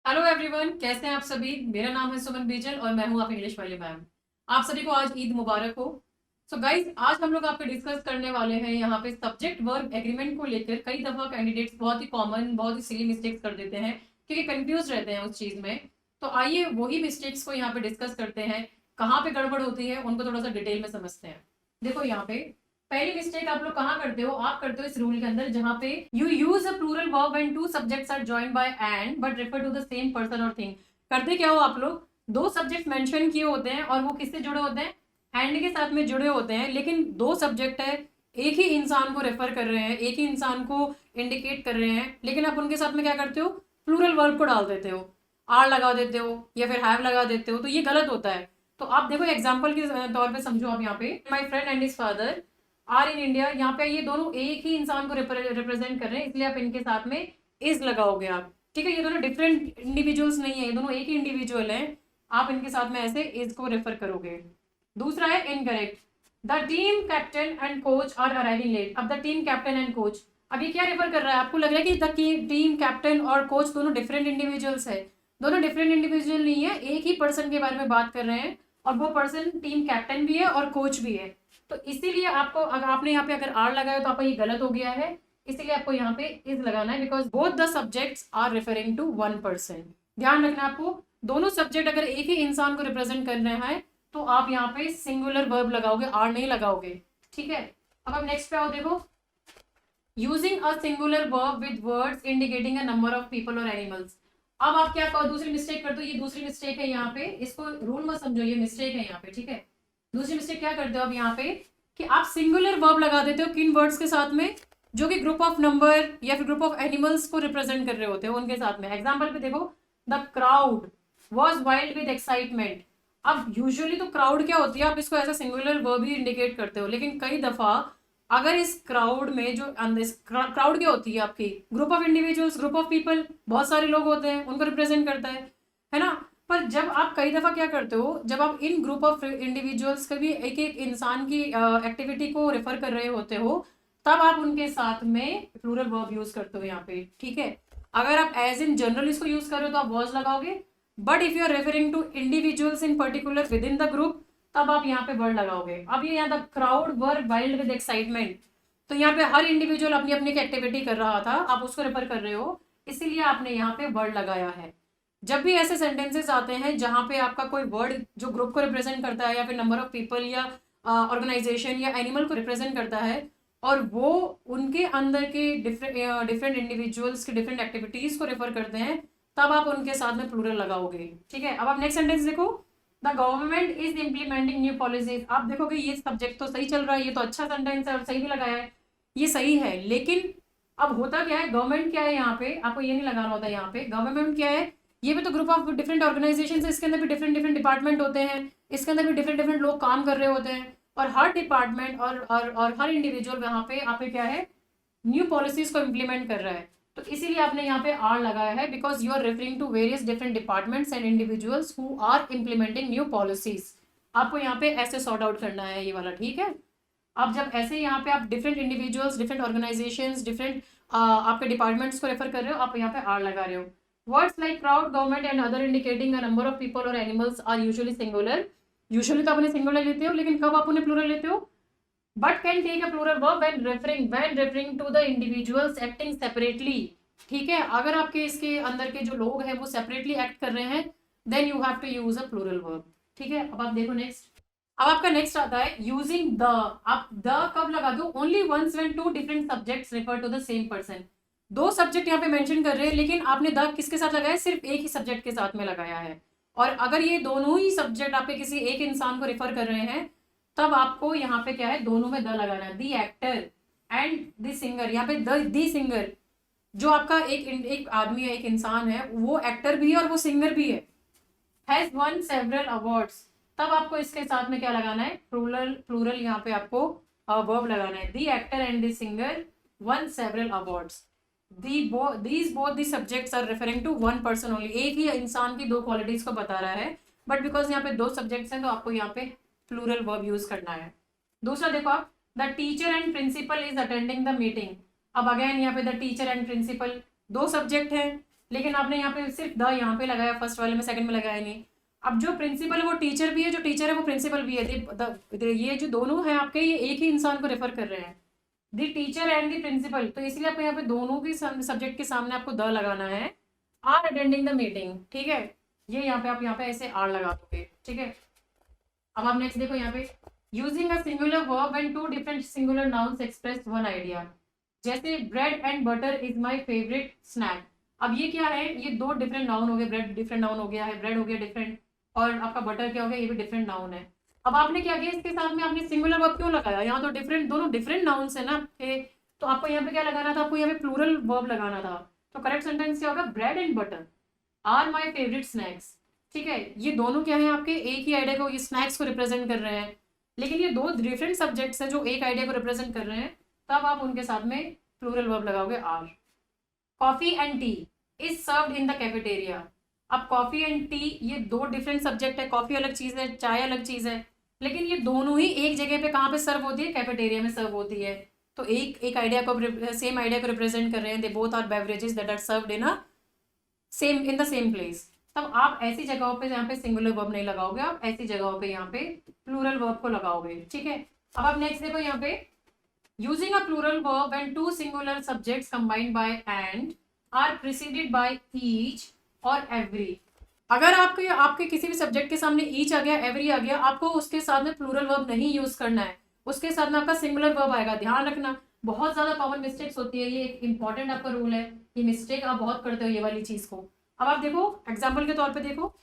Hello everyone, कैसे हैं आप सभी। मेरा नाम है सुमन बीजल और मैं हूं आप इंग्लिश वाली मैम। आप सभी को आज ईद मुबारक हो। सो गाइज, आज हम लोग आपके डिस्कस करने वाले हैं यहाँ पे सब्जेक्ट वर्ब एग्रीमेंट को लेकर। कई दफा कैंडिडेट्स बहुत ही कॉमन, बहुत ही सिली मिस्टेक्स कर देते हैं क्योंकि कंफ्यूज रहते हैं उस चीज में। तो आइए वही मिस्टेक्स को यहाँ पे डिस्कस करते हैं। कहाँ पे गड़बड़ होती है उनको थोड़ा सा डिटेल में समझते हैं। देखो यहाँ पे पहली मिस्टेक आप लोग कहाँ करते हो, आप करते हो इस रूल के अंदर जहां पे you use a plural verb when two subjects are joined by and but refer to the same person और थिंग। करते क्या हो आप लोग, दो सब्जेक्ट मेंशन किए होते हैं और वो किससे जुड़े होते हैं, एंड के साथ में जुड़े होते हैं, लेकिन दो सब्जेक्ट है, एक ही इंसान को रेफर कर रहे हैं, एक ही इंसान को इंडिकेट कर रहे हैं, लेकिन आप उनके साथ में क्या करते हो, प्लूरल वर्ब को डाल देते हो, आर लगा देते हो या फिर हैव लगा देते हो। तो ये गलत होता है। तो आप देखो एग्जाम्पल के तौर पे समझो। आप यहाँ पे my friend and his father are in India, यहाँ पे ये दोनों एक ही इंसान को रिप्रेजेंट कर रहे हैं, इसलिए आप इनके साथ में इज लगाओगे आप। ठीक है, ये दोनों डिफरेंट इंडिविजुअल्स नहीं है, ये दोनों एक ही इंडिविजुअल हैं। आप इनके साथ में ऐसे इज को रेफर करोगे। दूसरा है incorrect. The team captain and coach are arriving late. अब the team captain and coach, अब ये क्या रेफर कर रहा है, आपको लग रहा है कि द टीम कैप्टन और कोच दोनों डिफरेंट इंडिविजुअल्स है। दोनों डिफरेंट इंडिविजुअल नहीं है, एक ही पर्सन के बारे में बात कर रहे हैं और वो पर्सन टीम कैप्टन भी है और कोच भी है। तो इसीलिए आपको, अगर आपने यहाँ पे अगर आर लगाया तो आपका ये गलत हो गया है, इसीलिए आपको यहाँ पे इज लगाना है, because both the subjects are referring to one person. ध्यान रखना आपको, दोनों सब्जेक्ट अगर एक ही इंसान को रिप्रेजेंट कर रहे हैं तो आप यहाँ पे सिंगुलर वर्ब लगाओगे, आर नहीं लगाओगे। ठीक है, अब आप नेक्स्ट पे आओ। देखो, using a singular verb with words indicating a number of people or animals. अब आप क्या कहो, दूसरी मिस्टेक कर दो, ये दूसरी मिस्टेक है यहाँ पे, इसको रूल मत समझो, ये मिस्टेक है यहाँ पे। ठीक है, दूसरी मिस्टेक क्या करते हो अब यहाँ पे कि आप सिंगुलर वर्ब लगा देते हो किन वर्ड्स के साथ में, जो कि ग्रुप ऑफ नंबर या फिर ग्रुप ऑफ एनिमल्स को रिप्रेजेंट कर रहे होते हैं उनके साथ में। एग्जाम्पल पे देखो, the crowd was wild with excitement. अब यूजुअली तो क्राउड क्या होती है, आप इसको ऐसा सिंगुलर वर्ब ही इंडिकेट करते हो, लेकिन कई दफा अगर इस क्राउड में जो क्राउड क्या होती है आपकी, group of individuals, group of people, बहुत सारे लोग होते हैं, उनको रिप्रेजेंट करता है ना। पर जब आप कई दफा क्या करते हो, जब आप इन ग्रुप ऑफ इंडिविजुअल्स का भी एक एक इंसान की एक्टिविटी को रेफर कर रहे होते हो, तब आप उनके साथ में प्लूरल वर्ब यूज करते हो यहाँ पे। ठीक है, अगर आप एज इन जनरल इसको यूज कर रहे हो तो आप वॉज लगाओगे, but if you are referring to individuals in particular within the group, तब आप यहाँ पे वर्ड लगाओगे। अब ये यहाँ the crowd were wild with excitement, तो यहाँ पे हर इंडिविजुअल अपनी अपनी एक्टिविटी कर रहा था, आप उसको रेफर कर रहे हो, इसीलिए आपने यहाँ पे वर्ड लगाया है। जब भी ऐसे सेंटेंसेस आते हैं जहां पे आपका कोई वर्ड जो ग्रुप को रिप्रेजेंट करता है या फिर नंबर ऑफ पीपल या ऑर्गेनाइजेशन या एनिमल को रिप्रेजेंट करता है, और वो उनके अंदर के डिफरेंट इंडिविजुअल्स की डिफरेंट एक्टिविटीज को रेफर करते हैं, तब आप उनके साथ में प्लूरल लगाओगे। ठीक है, अब आप नेक्स्ट सेंटेंस देखो, the government is implementing new policies. आप देखोगे ये सब्जेक्ट तो सही चल रहा है, ये तो अच्छा सेंटेंस है और सही भी लगाया है, ये सही है, लेकिन अब होता क्या है, गवर्नमेंट क्या है यहाँ पे, आपको ये नहीं लगाना होता। यहाँ पे गवर्नमेंट क्या है, ये भी तो ग्रुप ऑफ डिफरेंट ऑर्गेनाइजेशन है, इसके अंदर भी डिफरेंट डिफरेंट डिपार्टमेंट होते हैं, इसके अंदर भी डिफरेंट डिफरेंट लोग काम कर रहे होते हैं, और हर डिपार्टमेंट और हर इंडिविजुअल यहाँ पे आप क्या है, न्यू पॉलिसीज को इम्प्लीमेंट कर रहा है। तो इसीलिए आपने यहाँ पे आर लगाया है, because you are referring to various different departments and individuals who are implementing new policies. आपको यहाँ पे ऐसे सॉर्ट आउट करना है ये वाला। ठीक है, अब जब ऐसे यहाँ पे आप different individuals, different organisations, different आपके डिपार्टमेंट्स को रेफर कर रहे हो, आप यहाँ पे आर लगा रहे हो। Words like crowd, government and other indicating a number of people or animals are usually singular. Usually तो आप उन्हें सिंगुलर लेते हो, लेकिन कब आप उन्हें प्लूरल लेते हो, but can take a plural verb when referring to the individuals acting separately. ठीक है, अगर आपके इसके अंदर के जो लोग हैं वो सेपरेटली एक्ट कर रहे हैं, then you have to use a plural verb. ठीक है, अब आप देखो नेक्स्ट। अब आपका नेक्स्ट आता है यूजिंग द। आप द कब लगा दो, only once when two different subjects refer to the same person. दो सब्जेक्ट यहाँ पे मेंशन कर रहे हैं, लेकिन आपने द किसके साथ लगाया, सिर्फ एक ही सब्जेक्ट के साथ में लगाया है। और अगर ये दोनों ही सब्जेक्ट आपके किसी एक इंसान को रेफर कर रहे हैं, तब आपको यहाँ पे क्या है, दोनों में द लगाना है। The actor and the singer, यहाँ पे द सिंगर, जो आपका एक आदमी है, एक इंसान है, वो एक्टर भी है और वो सिंगर भी है, हैज वन सेवरल अवार्ड्स। तब आपको इसके साथ में क्या लगाना है, प्लूरल। प्लूरल यहाँ पे आपको वर्ब लगाना है। The actor and the singer won several awards. These both the subjects are referring to one person only. एक ही इंसान की दो क्वालिटीज को बता रहा है, बट बिकॉज यहाँ पे दो सब्जेक्ट्स हैं तो आपको यहाँ पे प्लूरल वर्ब यूज करना है। दूसरा देखो आप, the teacher and principal is attending the meeting. अब अगेन यहाँ पे द टीचर एंड प्रिंसिपल, दो सब्जेक्ट हैं, लेकिन आपने यहाँ पे सिर्फ द यहाँ पे लगाया, फर्स्ट वाले में, सेकंड में लगाया नहीं। अब जो प्रिंसिपल है वो टीचर भी है, जो टीचर है वो प्रिंसिपल भी है। ये जो दोनों हैं आपके, ये एक ही इंसान को रेफर कर रहे हैं, the teacher and the principal. तो इसलिए आपको यहाँ पे दोनों भी सब्जेक्ट के सामने आपको द लगाना है। आर अटेंडिंग द मीटिंग, ठीक है, ये यहाँ पे आप यहाँ पे ऐसे आर लगा दोगे, ठीक है। अब आप नेक्स्ट देखो यहाँ पे, using a singular verb when two different singular nouns express one idea, जैसे bread and butter is my favourite snack. अब ये क्या है, ये दो डिफरेंट नाउन हो गए, ब्रेड डिफरेंट नाउन हो गया है, ब्रेड हो गया डिफरेंट, और आपका बटर क्या हो गया, ये भी डिफरेंट नाउन है। अब आपने क्या किया, इसके साथ में आपने सिंगुलर वर्ब क्यों लगाया, यहाँ तो डिफरेंट, दोनों डिफरेंट नाउन्स है ना आपके, तो आपको यहाँ पे क्या लगाना था, आपको यहाँ पे प्लूरल वर्ब लगाना था। तो करेक्ट सेंटेंस क्या होगा, bread and butter are my favourite snacks, ठीक है। ये दोनों क्या है आपके, एक ही आइडिया को, ये स्नैक्स को रिप्रेजेंट कर रहे हैं, लेकिन ये दो डिफरेंट सब्जेक्ट्स हैं जो एक आइडिया को रिप्रेजेंट कर रहे हैं, तब आप उनके साथ में प्लूरल वर्ब लगाओगे are. Coffee and tea is served in the cafeteria. अब कॉफी एंड टी ये दो डिफरेंट सब्जेक्ट है, कॉफी अलग चीज है, चाय अलग चीज है, लेकिन ये दोनों ही एक जगह पे कहाँ पे सर्व होती है, कैफेटेरिया में सर्व होती है। तो एक आइडिया को, सेम आइडिया को रिप्रेजेंट कर रहे हैं, they both are beverages that are served in a same, in the same place. तब आप ऐसी जगहों पे जहाँ पे सिंगुलर वर्ब नहीं लगाओगे, आप ऐसी जगहों पे यहाँ पे प्लूरल वर्ब को लगाओगे, ठीक है। अब आप नेक्स्ट देखो यहाँ पे, using a plural verb when two singular subjects combined by and are preceded by each और एवरी। अगर आपके आपके किसी भी सब्जेक्ट के सामने ईच आ गया, एवरी आ गया, आपको उसके साथ में प्लूरल वर्ब नहीं यूज करना है, उसके साथ में आपका सिंगुलर वर्ब आएगा। ध्यान रखना, बहुत ज्यादा कॉमन मिस्टेक्स होती है, ये एक इंपॉर्टेंट आपका रूल है, ये मिस्टेक आप बहुत करते हो ये वाली चीज को। अब आप देखो एग्जाम्पल के तौर पे देखो,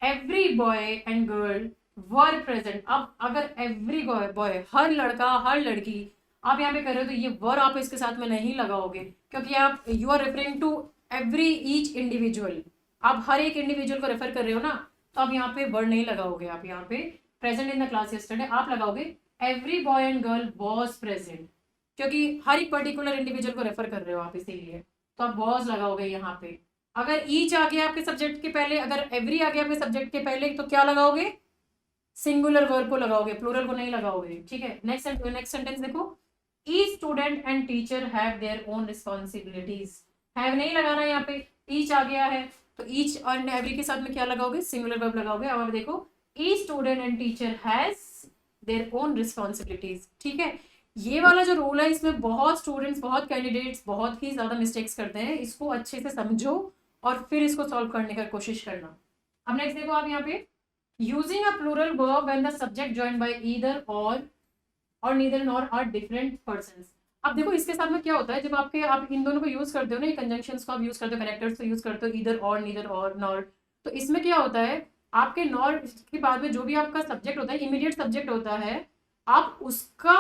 every boy and girl were present. अब अगर एवरी बॉय, हर लड़का हर लड़की, आप यहाँ पे कर रहे हो, तो ये वर आप इसके साथ में नहीं लगाओगे, क्योंकि आप you are referring to every each individual, आप हर एक इंडिविजुअल को रेफर कर रहे हो ना, तो आप यहाँ पे वर नहीं लगाओगे, आप यहाँ पे present in the class yesterday आप लगाओगे every boy and girl was present, क्योंकि हर एक पर्टिकुलर इंडिविजुअल को रेफर कर रहे हो आप, इसीलिए तो आप वॉज लगाओगे यहाँ पे। अगर ईच आ गया आपके सब्जेक्ट के पहले, अगर एवरी आ गया आपके सब्जेक्ट के पहले, तो क्या लगाओगे, सिंगुलर वर्ब को लगाओगे, प्लूरल को नहीं लगाओगे, ठीक है। नेक्स्ट सेंटेंस देखो, each student and teacher have their own responsibilities. Have नहीं लगाना यहाँ पे, ईच आ गया है, तो ईच और एवरी के साथ में क्या लगाओगे, सिंगुलर वर्ब लगाओगे। अब आप देखो, each student and teacher has their own responsibilities, ठीक है। ये वाला जो रूल है, इसमें बहुत स्टूडेंट्स, बहुत कैंडिडेट्स बहुत ही ज्यादा मिस्टेक्स करते हैं, इसको अच्छे से समझो और फिर इसको सॉल्व करने का कोशिश करना। अब नेक्स्ट देखो आप यहाँ पे, using a plural verb when the subject joined by either or neither nor are different persons. अब देखो इसके साथ में क्या होता है, जब आप इन दोनों को यूज करते हो ना, कंजंक्शंस को आप यूज करते हो, कनेक्टर्स को यूज करते हो, either or, neither or, nor, तो इसमें क्या होता है, आपके नॉर के बाद में जो भी आपका सब्जेक्ट होता है, इमीडिएट सब्जेक्ट होता है, आप उसका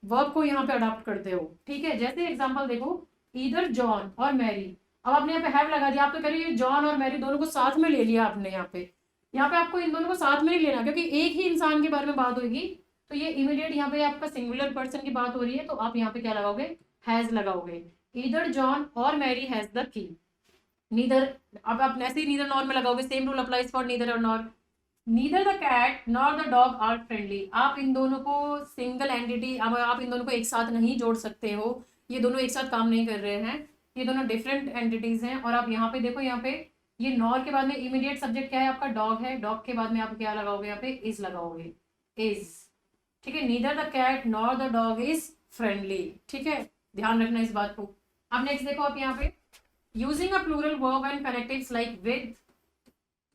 वर्ब को यहाँ पे अडॉप्ट करते हो, ठीक है। जैसे एग्जाम्पल देखो, ईदर जॉन और मैरी। अब आपने यहाँ पे हैव लगा दिया, आप तो कह रहे हो जॉन और मैरी दोनों को साथ में ले लिया आपने, यहाँ पे आपको इन दोनों को साथ में नहीं लेना, क्योंकि एक ही इंसान के बारे में बात होगी, तो ये इमीडिएट यहाँ पे आपका सिंगुलर पर्सन की बात हो रही है, तो आप यहाँ पे क्या लगाओगे, हैज लगाओगे। Either John or Mary has the key. Neither, अब आप ऐसे ही नीदर नॉर में लगाओगे, same rule applies for neither or nor. Neither the cat nor the dog are friendly. आप इन दोनों को सिंगल एंटिटी, अब आप इन दोनों को एक साथ नहीं जोड़ सकते हो, ये दोनों एक साथ काम नहीं कर रहे हैं, ये दोनों डिफरेंट एंटिटीज हैं। और आप यहाँ पे देखो, यहाँ पे ये नॉर के बाद में इमीडिएट सब्जेक्ट क्या है आपका, डॉग है, डॉग के बाद में आप क्या लगाओगे, यहाँ पे इज लगाओगे, इज, ठीक है। Neither the cat nor the dog is friendly, ठीक है, ध्यान रखना इस बात को। अब नेक्स्ट देखो आप यहाँ पे, using a plural verb and connectives like with,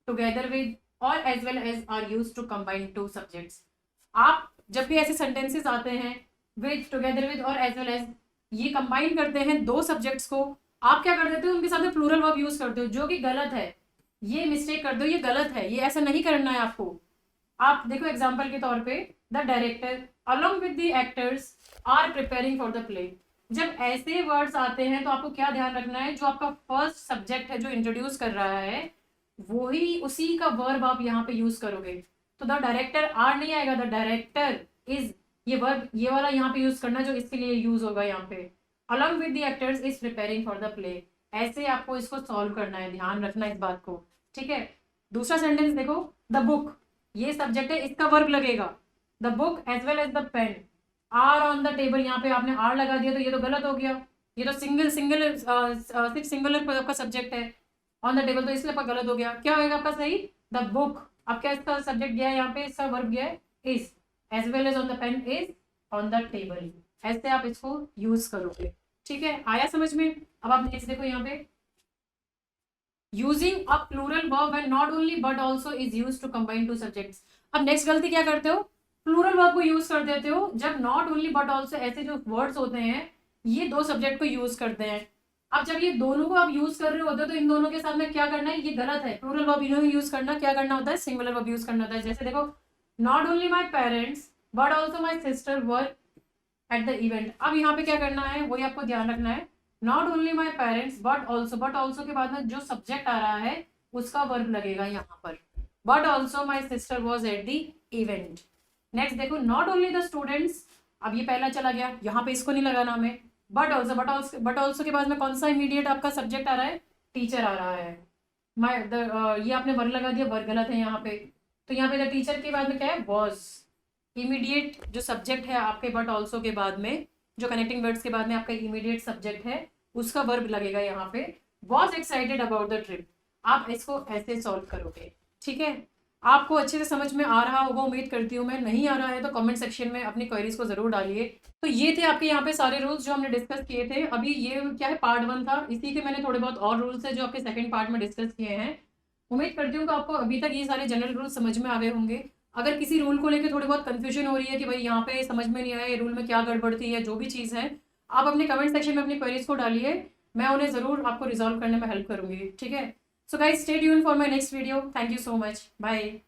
together with or as well as are used to combine two subjects. आप जब भी ऐसे सेंटेंसेस आते हैं with, together with or as well as, ये कंबाइन करते हैं दो सब्जेक्ट्स को, आप क्या कर देते हो, उनके साथ में प्लूरल वर्ब यूज करते हो, जो कि गलत है, ये मिस्टेक कर दो, ये गलत है, ये ऐसा नहीं करना है आपको। आप देखो एग्जाम्पल के तौर पे, the director along with the actors are preparing for the play. जब ऐसे वर्ड्स आते हैं तो आपको क्या ध्यान रखना है, जो आपका फर्स्ट सब्जेक्ट है जो इंट्रोड्यूस कर रहा है, वही उसी का वर्ब आप यहाँ पे यूज करोगे। तो द डायरेक्टर आर नहीं आएगा, द डायरेक्टर इज, ये वर्ब ये वाला यहाँ पे यूज करना जो इसके लिए यूज होगा यहाँ पे, along with the actors is preparing for the play. ऐसे आपको इसको सॉल्व करना है, ध्यान रखना इस बात को, ठीक है। दूसरा सेंटेंस देखो, द बुक, ये सब्जेक्ट है, इसका वर्ब लगेगा, the book as well as the pen are on the table. यहाँ पे आपने आर लगा दिया, तो ये तो गलत हो गया, ये तो सिर्फ सिंगुलर का सब्जेक्ट है, ऑन द टेबल, तो इसलिए आपका गलत हो गया। क्या होगा आपका सही? The book. अब क्या इसका सब्जेक्ट गया है यहाँ पे, इसका वर्ब गया है is, as well as on the pen is on the table. ऐसे आप इसको यूज करोगे। ठीक है, आया समझ में? अब आप नेक्स्ट देखो यहाँ पे, using a plural verb and not only but also is use to combine two subjects. अब नेक्स्ट गलती क्या करते हो, प्लूरल वर्ब को यूज कर देते हो जब नॉट ओनली बट ऑल्सो ऐसे जो वर्ड्स होते हैं ये दो सब्जेक्ट को यूज करते हैं। अब जब ये दोनों को आप यूज कर रहे होते हो तो इन दोनों के साथ में क्या करना है, ये गलत है। प्लूरल वर्ब इन्होंने यूज करना, क्या करना होता है, सिंगुलर वर्ब यूज करना होता है। जैसे देखो, not only my parents but also my sister were at the event. अब यहाँ पे क्या करना है वही आपको ध्यान रखना है, not only my parents but also, but also के बाद में जो सब्जेक्ट आ रहा है उसका वर्ब लगेगा यहाँ पर, but also my sister was at the event. Next देखो, नॉट ओनली द स्टूडेंट्स, अब ये पहला चला गया, यहाँ पे इसको नहीं लगाना हमें, बट ऑल्सो, बट ऑल्सो के बाद में कौन सा इमीडिएट आपका सब्जेक्ट आ रहा है, टीचर आ रहा है। माई ये आपने वर्ब लगा दिया, वर्ब गलत है यहाँ पे। तो यहाँ पे द टीचर के बाद में क्या है, वॉज। इमीडिएट जो सब्जेक्ट है आपके बट ऑल्सो के बाद में, जो कनेक्टिंग वर्ड्स के बाद में आपका इमीडिएट सब्जेक्ट है उसका वर्ब लगेगा यहाँ पे, was excited about the trip. आप इसको ऐसे सॉल्व करोगे। ठीक है, आपको अच्छे से समझ में आ रहा होगा उम्मीद करती हूँ मैं। नहीं आ रहा है तो कमेंट सेक्शन में अपनी क्वेरीज को जरूर डालिए। तो ये थे आपके यहाँ पे सारे रूल्स जो हमने डिस्कस किए थे। अभी ये क्या है, पार्ट 1 था, इसी के मैंने थोड़े बहुत और रूल्स है जो आपके सेकंड पार्ट में डिस्कस किए हैं। उम्मीद करती हूँ कि आपको अभी तक ये सारे जनरल रूल समझ में आ गए होंगे। अगर किसी रूल को लेकर थोड़ी बहुत कंफ्यूजन हो रही है कि भाई यहाँ पे समझ में नहीं आया, ये रूल में क्या गड़बड़ थी या जो भी चीज़ है, आप अपने कमेंट सेक्शन में अपनी क्वेरीज को डालिए, मैं उन्हें ज़रूर आपको रिजॉल्व करने में हेल्प करूँगी। ठीक है, so guys stay tuned for my next video. Thank you so much, bye.